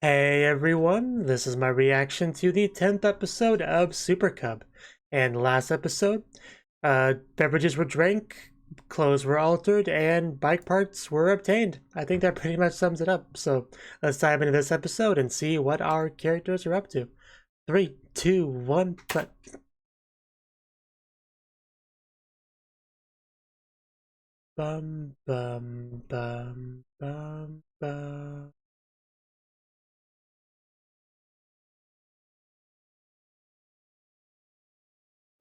Hey everyone, this is my reaction to the 10th episode of Super Cub. And last episode, beverages were drank, clothes were altered, and bike parts were obtained. I think that pretty much sums it up. So let's dive into this episode and see what our characters are up to. 3, 2, 1, cut. Bum, bum, bum, bum, bum.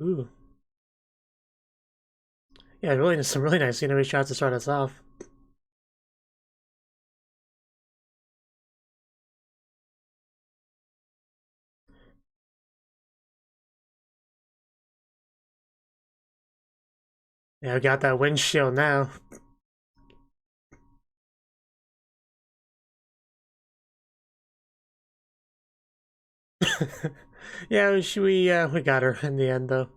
Ooh. Yeah, really some really nice scenery shots to start us off. Yeah, we got that windshield now. Yeah, we got her in the end though,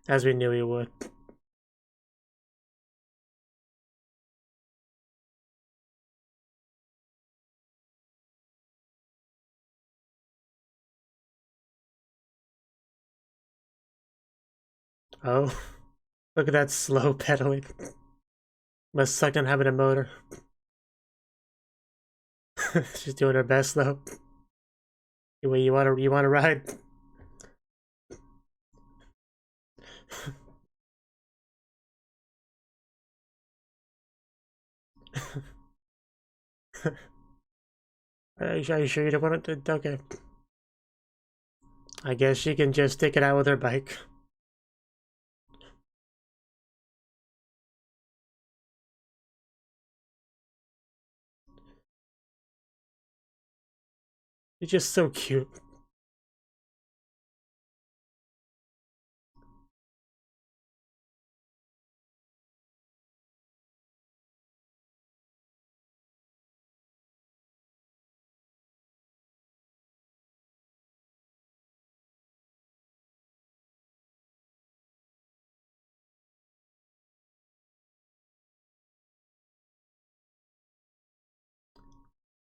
as we knew we would. Oh, look at that slow pedaling. Must suck on having a motor. She's doing her best though. Anyway, you wanna ride? Are you sure you don't want to? Okay. I guess she can just stick it out with her bike. You're just so cute.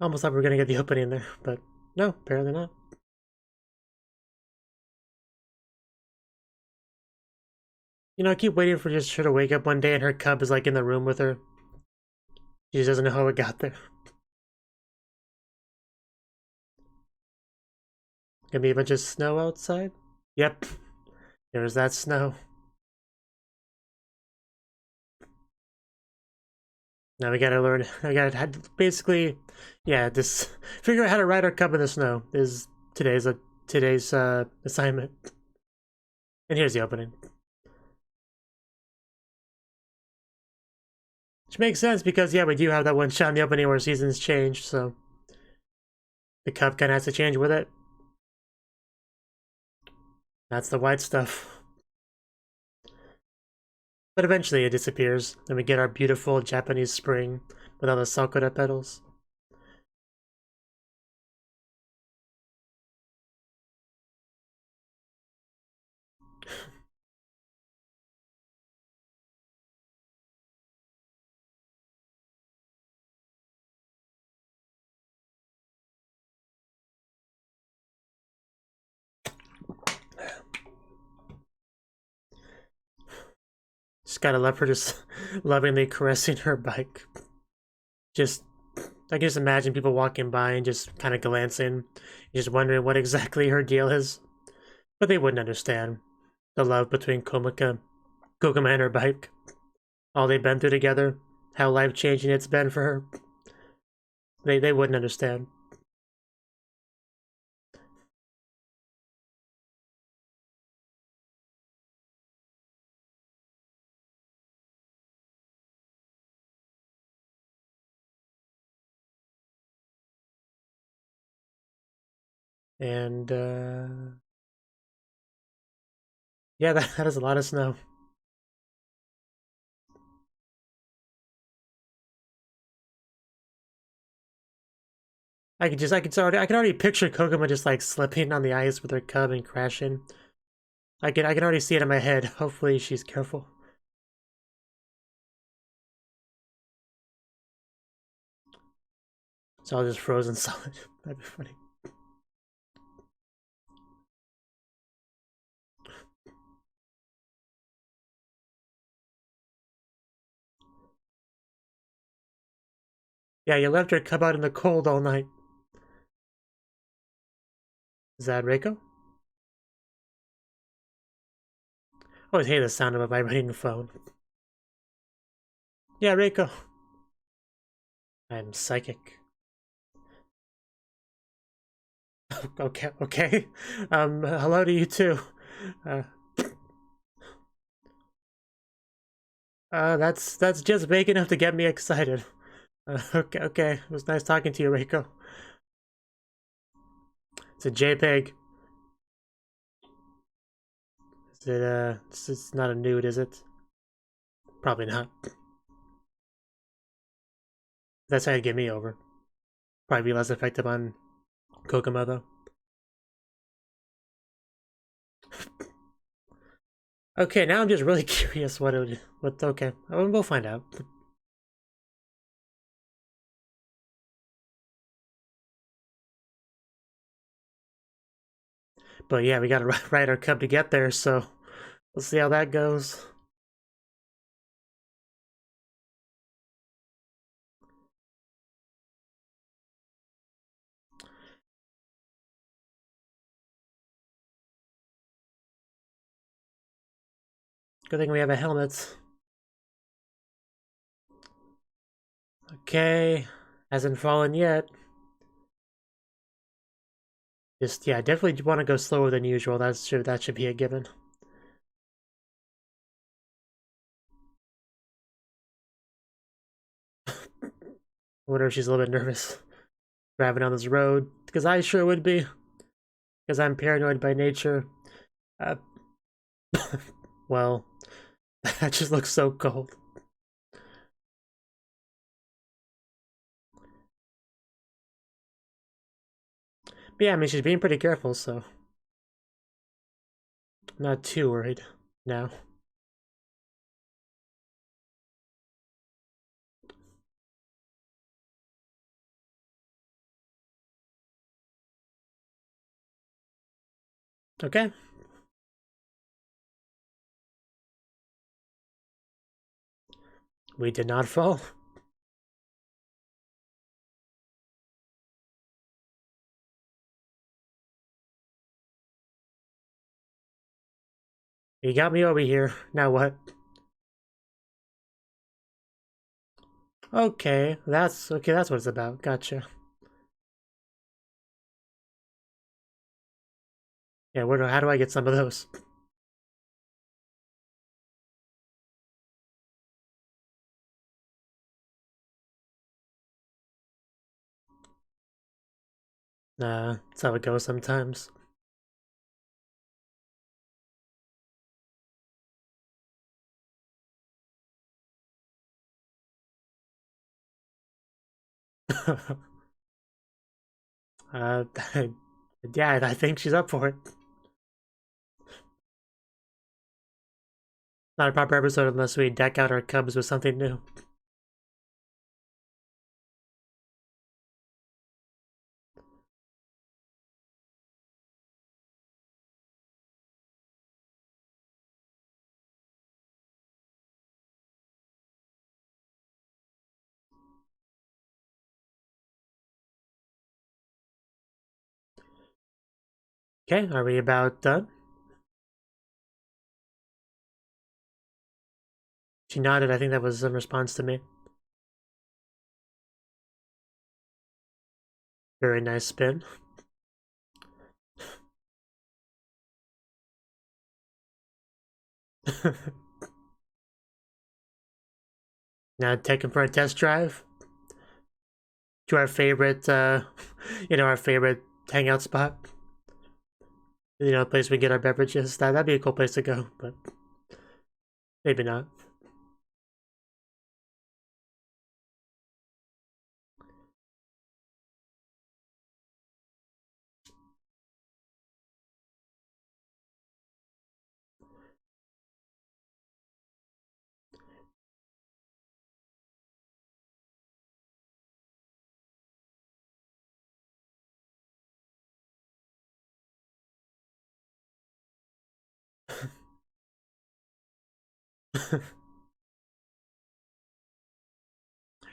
Almost thought we were gonna get the opening there, but no, apparently not. You know, I keep waiting for just her to wake up one day and her cub is like in the room with her. She just doesn't know how it got there. Gonna be a bunch of snow outside? Yep, there's that snow. Now we gotta learn. I gotta basically, yeah. This figure out how to ride our cub in the snow is today's assignment. And here's the opening, which makes sense because yeah, we do have that one shot in the opening where seasons change, so the cub kind of has to change with it. That's the white stuff. But eventually it disappears, and we get our beautiful Japanese spring with all the sakura petals. Just gotta love her just lovingly caressing her bike. Just I can just imagine people walking by and just kind of glancing, just wondering what exactly her deal is. But they wouldn't understand the love between Kokuma and her bike. All they've been through together, how life-changing it's been for her. They wouldn't understand. And yeah, that is a lot of snow. I can already picture Kokuma just like slipping on the ice with her cub and crashing. I can already see it in my head. Hopefully she's careful. It's all just frozen solid. That'd be funny. Yeah, you left your cub out in the cold all night. Is that Reiko? I always hate the sound of a vibrating phone. Yeah, Reiko. I'm psychic. Okay. Hello to you too. Uh, that's just vague enough to get me excited. Okay. It was nice talking to you, Reiko. It's a JPEG. Is it, it's not a nude, is it? Probably not. That's how you get me over. Probably be less effective on Kokomo, though. Okay, now I'm just really curious what it would... Okay, we'll find out. But yeah, we gotta ride our cub to get there, so we'll see how that goes. Good thing we have a helmet. Okay, hasn't fallen yet. Just, yeah, definitely want to go slower than usual. That should be a given. I wonder if she's a little bit nervous driving on this road, because I sure would be, because I'm paranoid by nature. Uh, well, that just looks so cold. But yeah, I mean, she's being pretty careful, so I'm not too worried now. Okay. We did not fall. You got me over here. Now what? Okay, that's what it's about. Gotcha. Yeah, how do I get some of those? Nah, that's how it goes sometimes. uh, yeah, I think she's up for it. Not a proper episode unless we deck out our cubs with something new. Okay, are we about done? She nodded. I think that was in response to me. Very nice spin. Now taken for a test drive to our favorite, our favorite hangout spot. Place we get our beverages. That'd be a cool place to go, but maybe not.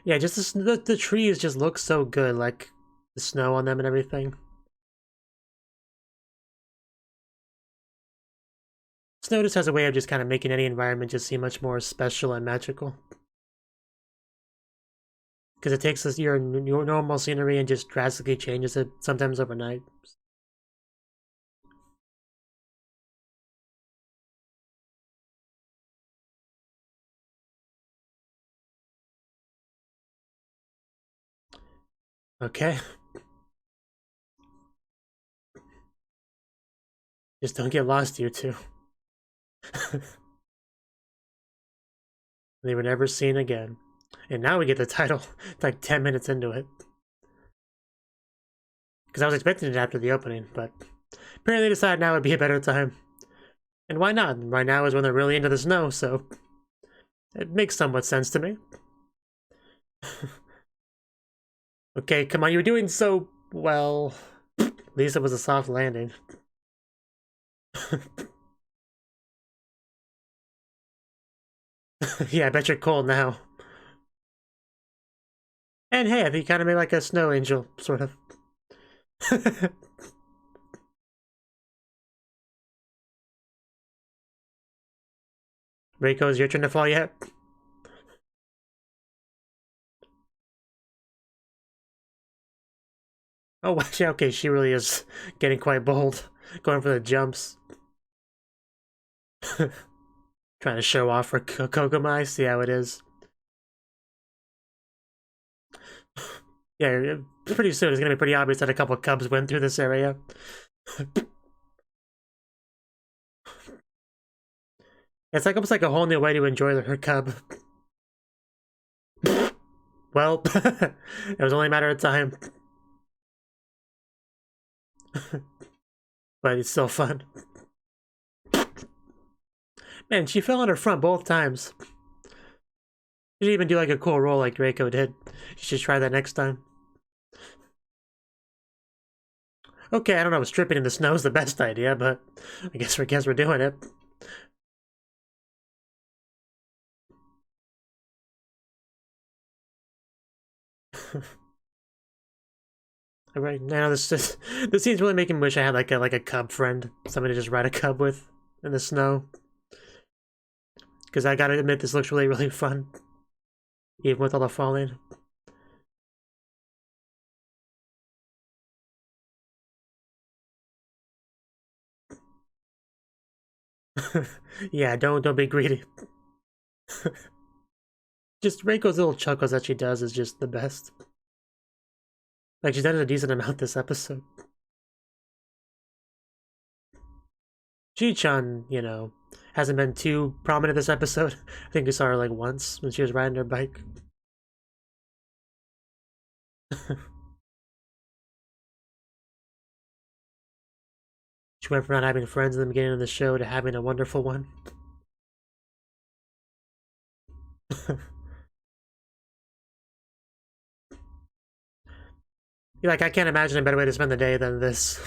Yeah, just the trees just look so good, like the snow on them and everything. Snow just has a way of just kind of making any environment just seem much more special and magical. Because it takes your normal scenery and just drastically changes it, sometimes overnight. Okay. Just don't get lost, you two. They were never seen again. And now we get the title, like 10 minutes into it. Because I was expecting it after the opening, but apparently they decided now would be a better time. And why not? Right now is when they're really into the snow, so it makes somewhat sense to me. Okay, come on, you were doing so well. At least it was a soft landing. Yeah, I bet you're cold now. And hey, I think you kind of made like a snow angel, sort of. Reiko, is your turn to fall yet? Oh, watch out. Okay, she really is getting quite bold. Going for the jumps. Trying to show off for Kokomai, see how it is. Yeah, pretty soon it's gonna be pretty obvious that a couple cubs went through this area. It's like almost like a whole new way to enjoy her cub. Well, it was only a matter of time. But it's still fun. Man, she fell on her front both times. She didn't even do like a cool roll like Reiko did. You should try that next time. Okay, I don't know if stripping in the snow is the best idea, but I guess we're doing it. Right now, this scene's really making me wish I had like a cub friend, somebody to just ride a cub with in the snow. Because I gotta admit, this looks really fun, even with all the falling. Yeah, don't be greedy. Just Reiko's little chuckles that she does is just the best. Like, she's done a decent amount this episode. Chi-chan, you know, hasn't been too prominent this episode. I think we saw her like once when she was riding her bike. She went from not having friends in the beginning of the show to having a wonderful one. Like, I can't imagine a better way to spend the day than this.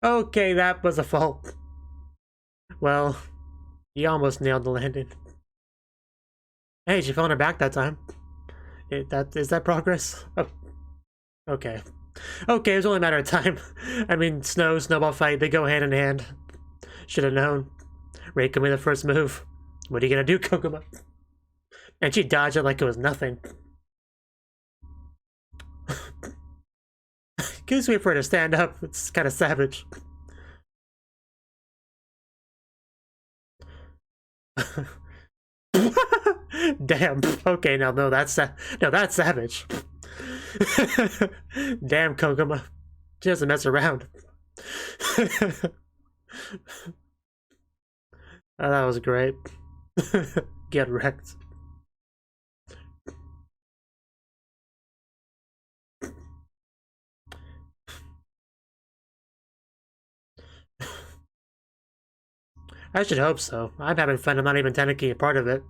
Okay, that was a fault. Well, you almost nailed the landing. Hey, she fell on her back that time. Is that progress? Oh, okay. Okay, it was only a matter of time. I mean, snowball fight, they go hand in hand. Should have known. Reiko made the first move. What are you gonna do, Kokoma? And she dodged it like it was nothing. Can you wait for her to stand up? It's kind of savage. Damn. Okay, no, that's savage. Damn, Kokoma. She doesn't mess around. Oh, that was great. Get wrecked. I should hope so. I'm having fun. I'm not even technically a part of it.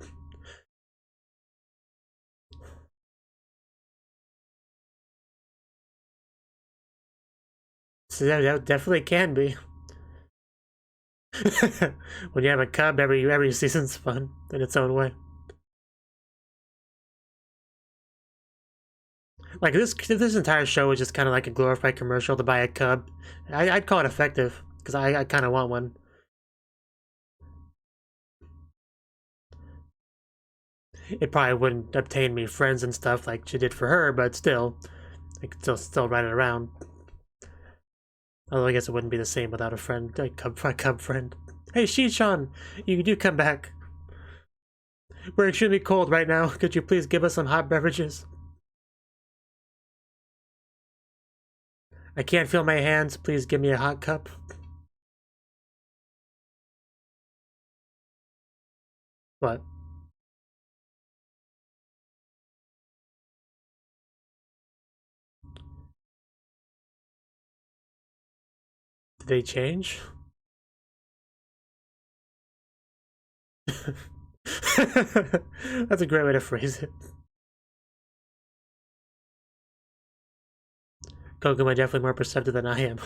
that definitely can be. When you have a cub, every season's fun in its own way. Like this entire show is just kind of like a glorified commercial to buy a cub. I'd call it effective because I kind of want one. It probably wouldn't obtain me friends and stuff like she did for her, but still, I could still ride it around. Although I guess it wouldn't be the same without a friend, a cub friend. Hey, Shi-chan, you do come back. We're extremely cold right now. Could you please give us some hot beverages? I can't feel my hands. Please give me a hot cup. What? Did they change? That's a great way to phrase it. Kokuma definitely more perceptive than I am.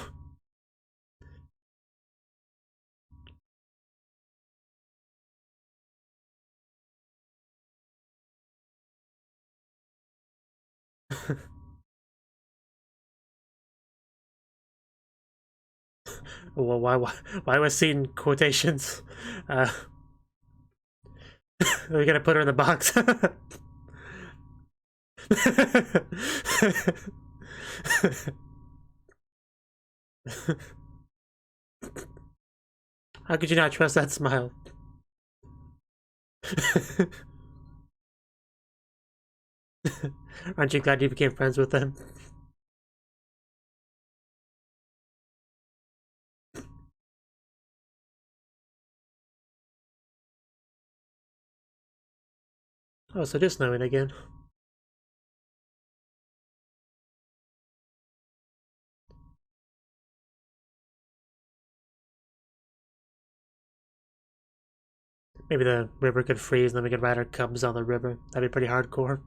Well, why was seen quotations? We're gonna put her in the box. How could you not trust that smile? Aren't you glad you became friends with them? Oh, so it is snowing again. Maybe the river could freeze and then we could ride our cubs on the river. That'd be pretty hardcore.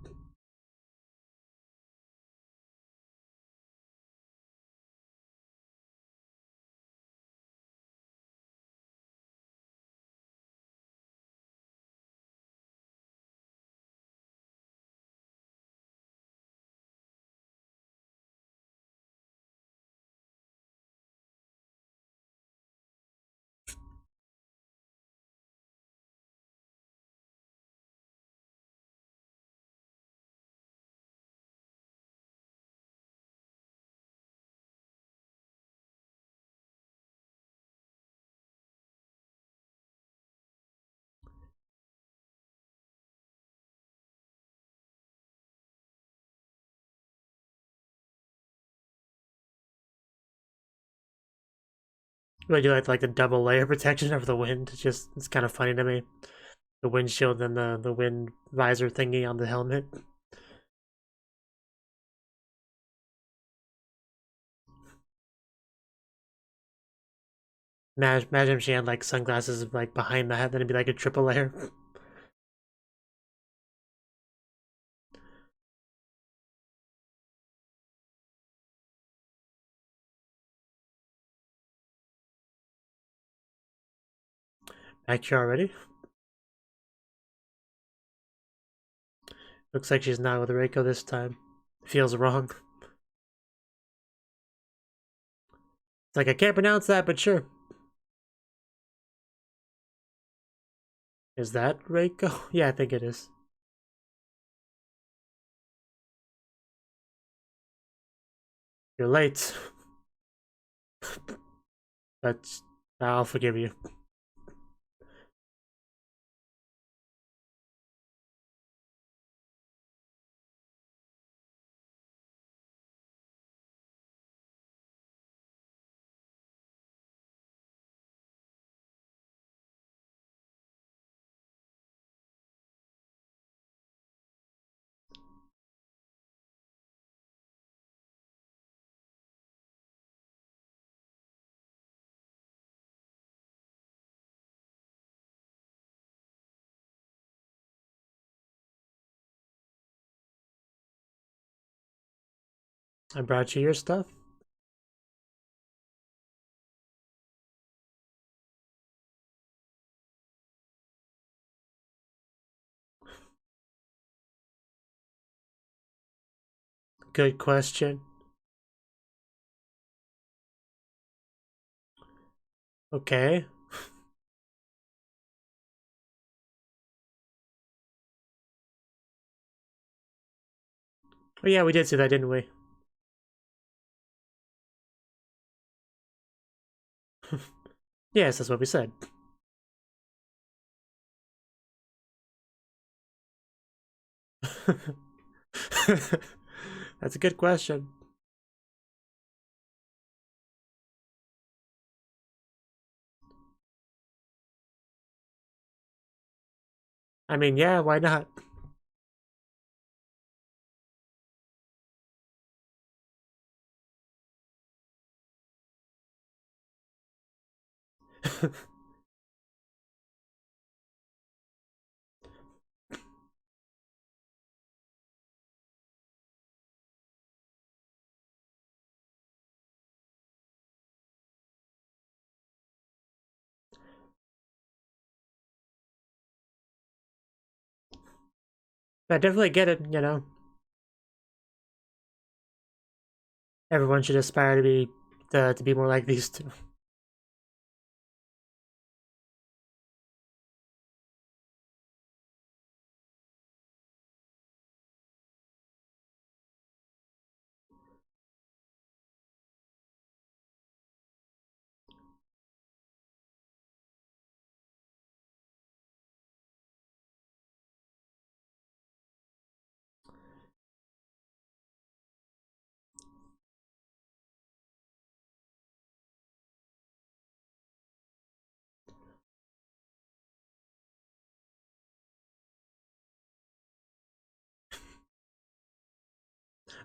Would you like the double layer protection of the wind? It's kind of funny to me. The windshield and the wind visor thingy on the helmet. Imagine if she had like sunglasses like behind the head, then it'd be like a triple layer. Back here already? Looks like she's not with Reiko this time. Feels wrong. It's like I can't pronounce that, but sure. Is that Reiko? Yeah, I think it is. You're late. But I'll forgive you. I brought you your stuff. Good question. Okay. Oh yeah, we did see that, didn't we? Yes, that's what we said. That's a good question. I mean, yeah, why not? I definitely get it, you know. Everyone should aspire to be more like these two.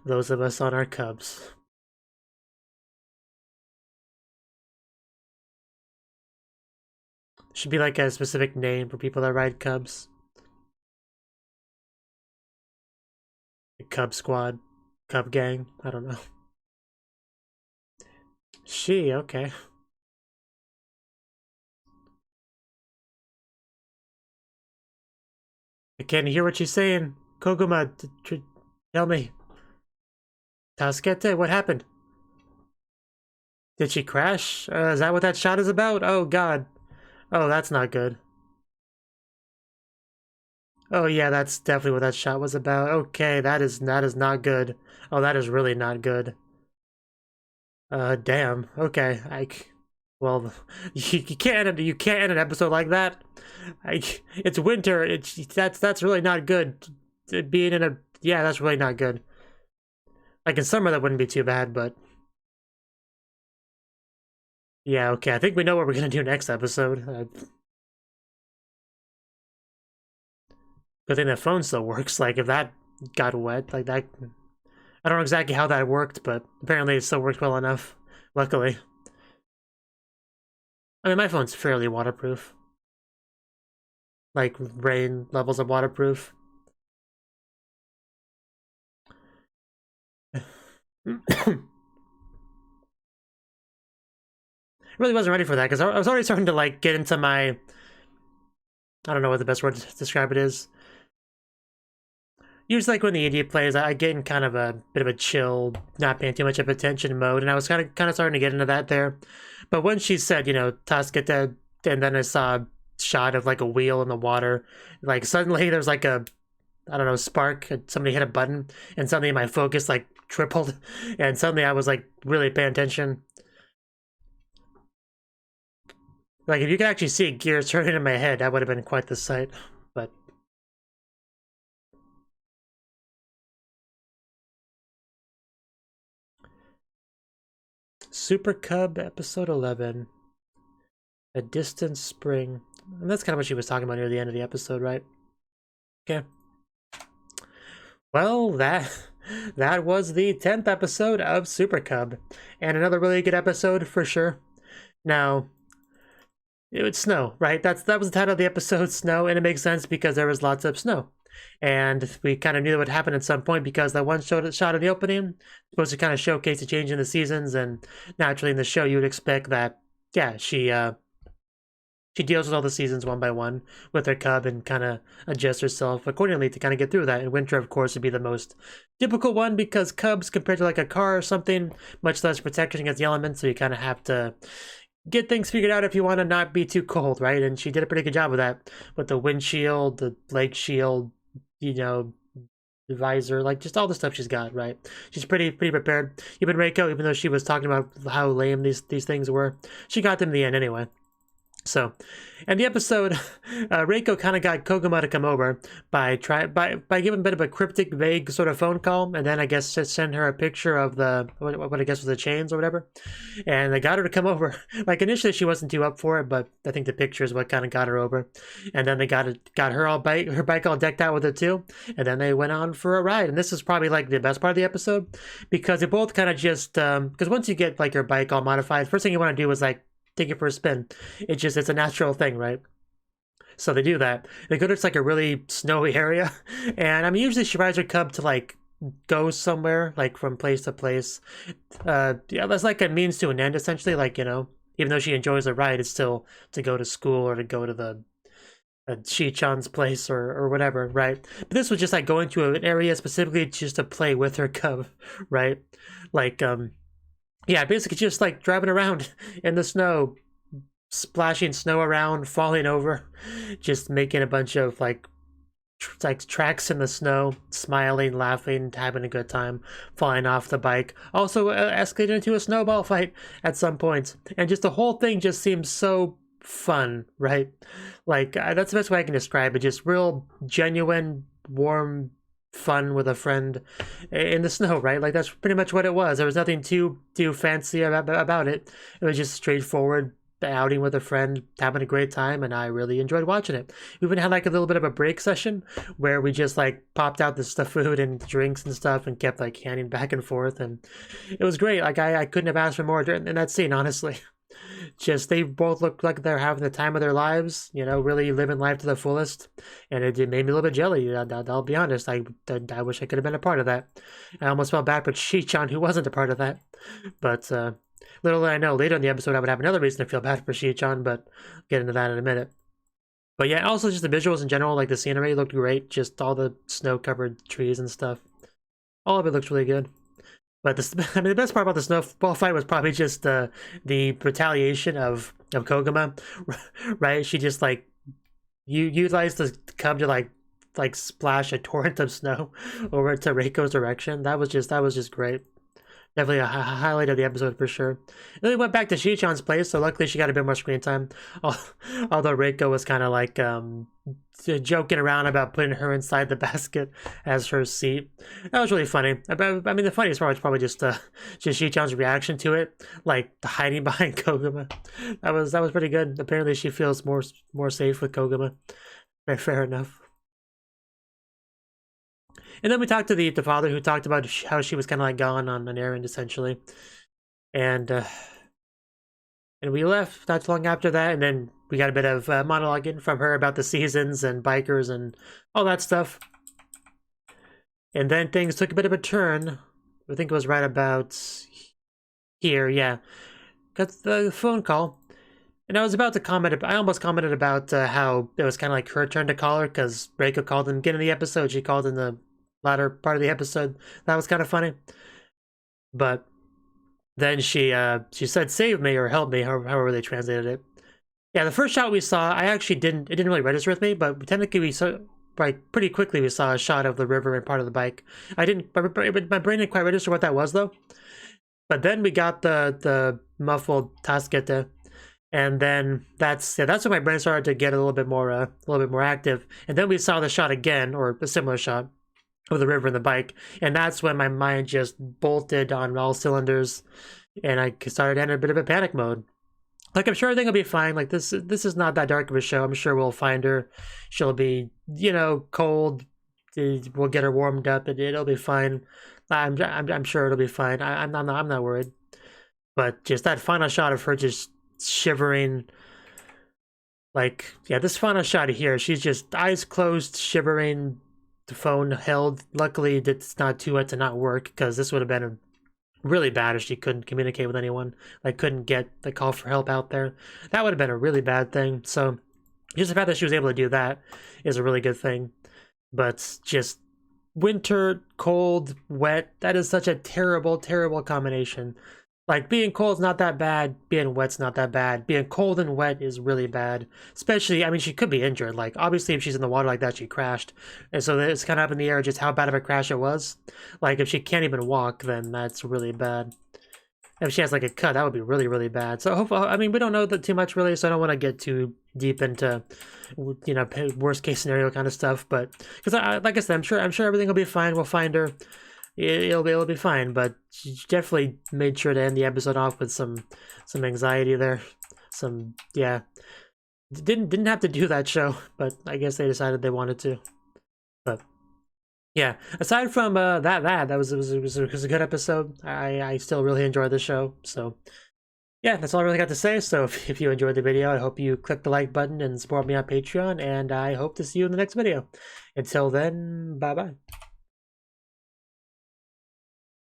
Those of us on our cubs. Should be like a specific name for people that ride cubs. Cub squad, cub gang, I don't know. She, okay. I can't hear what she's saying. Koguma, tell me. Tasukete, what happened? Did she crash? Is that what that shot is about? Oh god. Oh, that's not good. Oh yeah, that's definitely what that shot was about. Okay, that is not good. Oh, that is really not good. Damn. Okay, well, you can't end an episode like that. It's winter. That's really not good. Being in a yeah, that's really not good. Like in summer, that wouldn't be too bad, but yeah, okay. I think we know what we're gonna do next episode. Good thing that phone still works. Like if that got wet, like that, I don't know exactly how that worked, but apparently it still worked well enough. Luckily, I mean my phone's fairly waterproof. Like rain levels of waterproof. Really wasn't ready for that because I was already starting to like get into my. I don't know what the best word to describe it is. Usually, like when the indie plays, I get in kind of a bit of a chill, not paying too much of attention mode, and I was kind of starting to get into that there. But when she said, you know, Tasukete, and then I saw a shot of like a wheel in the water, like suddenly there's like a, I don't know, spark. Somebody hit a button, and suddenly my focus like tripled, and suddenly I was like really paying attention. Like if you could actually see gears turning in my head, that would have been quite the sight. But Super Cub episode 11, A Distant Spring, and that's kind of what she was talking about near the end of the episode, right? Okay. Well, that was the 10th episode of Super Cub, and another really good episode for sure. Now, it would snow, right? That was the title of the episode, Snow, and it makes sense because there was lots of snow. And we kind of knew that would happen at some point because that one shot in the opening supposed to kind of showcase the change in the seasons, and naturally in the show you would expect that, yeah, she she deals with all the seasons one by one with her cub and kind of adjusts herself accordingly to kind of get through that. And winter, of course, would be the most difficult one because cubs, compared to like a car or something, much less protection against the elements, so you kind of have to get things figured out if you want to not be too cold, right? And she did a pretty good job of that with the windshield, the leg shield, you know, the visor, like just all the stuff she's got, right? She's pretty prepared. Even Reiko, even though she was talking about how lame these things were, she got them in the end anyway. So, in the episode, Reiko kind of got Koguma to come over by giving a bit of a cryptic, vague sort of phone call, and then I guess to send her a picture of the what I guess was the chains or whatever, and they got her to come over. Like initially she wasn't too up for it, but I think the picture is what kind of got her over, and then they got her bike all decked out with it too, and then they went on for a ride. And this is probably like the best part of the episode because they both kind of just because once you get like your bike all modified, first thing you want to do is like take it for a spin. It's a natural thing, right? So they do that. They go to like a really snowy area, and I mean usually she rides her cub to like go somewhere, like from place to place. Yeah, that's like a means to an end essentially. Like, you know, even though she enjoys the ride, it's still to go to school or to go to the Shi-chan's place or whatever, right? But this was just like going to an area specifically just to play with her cub, right? Like yeah, basically just like driving around in the snow, splashing snow around, falling over, just making a bunch of like tracks in the snow, smiling, laughing, having a good time, falling off the bike. Also escalated into a snowball fight at some point. And just the whole thing just seems so fun, right? Like that's the best way I can describe it. Just real genuine, warm fun with a friend in the snow, right? Like that's pretty much what it was. There was nothing too fancy about it. It was just straightforward outing with a friend, having a great time, and I really enjoyed watching it. We even had like a little bit of a break session where we just like popped out the food and drinks and stuff and kept like handing back and forth, and it was great. Like I couldn't have asked for more in that scene, honestly. Just they both look like they're having the time of their lives, you know, really living life to the fullest, and it made me a little bit jelly. I'll be honest. I wish I could have been a part of that. I almost felt bad for Shi-chan, who wasn't a part of that. But little did I know, later in the episode I would have another reason to feel bad for Shi-chan, but I'll get into that in a minute. But yeah, also just the visuals in general, like the scenery looked great. Just all the snow-covered trees and stuff. All of it looks really good. But I mean, the best part about the snowball fight was probably just the retaliation of Koguma, right? She just like utilized the cub to like splash a torrent of snow over to Reiko's direction. That was just great. Definitely a highlight of the episode for sure. And then we went back to Shi-chan's place, so luckily she got a bit more screen time. Although Reiko was kind of like joking around about putting her inside the basket as her seat. That was really funny. I mean, the funniest part was probably just Shi-chan's reaction to it, like the hiding behind Koguma. That was pretty good. Apparently, she feels more safe with Koguma. Fair enough. And then we talked to the father, who talked about how she was kind of like gone on an errand essentially, and we left not too long after that, and then we got a bit of monologuing from her about the seasons and bikers and all that stuff. And then things took a bit of a turn. I think it was right about here, yeah. Got the phone call, and I was about to comment. I almost commented about how it was kind of like her turn to call her because Reiko called in the beginning of the episode. She called in the latter part of the episode. That was kind of funny. But then she said save me or help me, however they translated it. Yeah, the first shot we saw, it didn't really register with me, but technically we saw, like, pretty quickly we saw a shot of the river and part of the bike. My brain didn't quite register what that was though. But then we got the muffled taskete, and then that's when my brain started to get a little bit more active. And then we saw the shot again, or a similar shot of the river and the bike, and that's when my mind just bolted on all cylinders, and I started in a bit of a panic mode. Like, I'm sure everything will be fine. Like, this is not that dark of a show. I'm sure we'll find her. She'll be, you know, cold. We'll get her warmed up, and it'll be fine. I'm sure it'll be fine. I'm not worried. But just that final shot of her just shivering. Like, yeah, this final shot here, she's just eyes closed, shivering. The phone held. Luckily, it's not too wet to not work, because this would have been really bad if she couldn't communicate with anyone, like couldn't get the call for help out there. That would have been a really bad thing. So just the fact that she was able to do that is a really good thing. But just winter, cold, wet, that is such a terrible, terrible combination. Like, being cold's not that bad, being wet's not that bad. Being cold and wet is really bad. Especially, I mean, she could be injured. Like, obviously, if she's in the water like that, she crashed. And so it's kind of up in the air just how bad of a crash it was. Like, if she can't even walk, then that's really bad. If she has, like, a cut, that would be really, really bad. So, hopefully, I mean, we don't know that too much, really, so I don't want to get too deep into, you know, worst case scenario kind of stuff. But, because, like I said, I'm sure everything will be fine. We'll find her. It'll be fine, but she definitely made sure to end the episode off with some anxiety there. Yeah. Didn't have to do that show, but I guess they decided they wanted to. But yeah, aside from that was a good episode. I still really enjoyed the show. So yeah, that's all I really got to say. So if you enjoyed the video, I hope you click the like button and support me on Patreon, and I hope to see you in the next video. Until then, bye bye.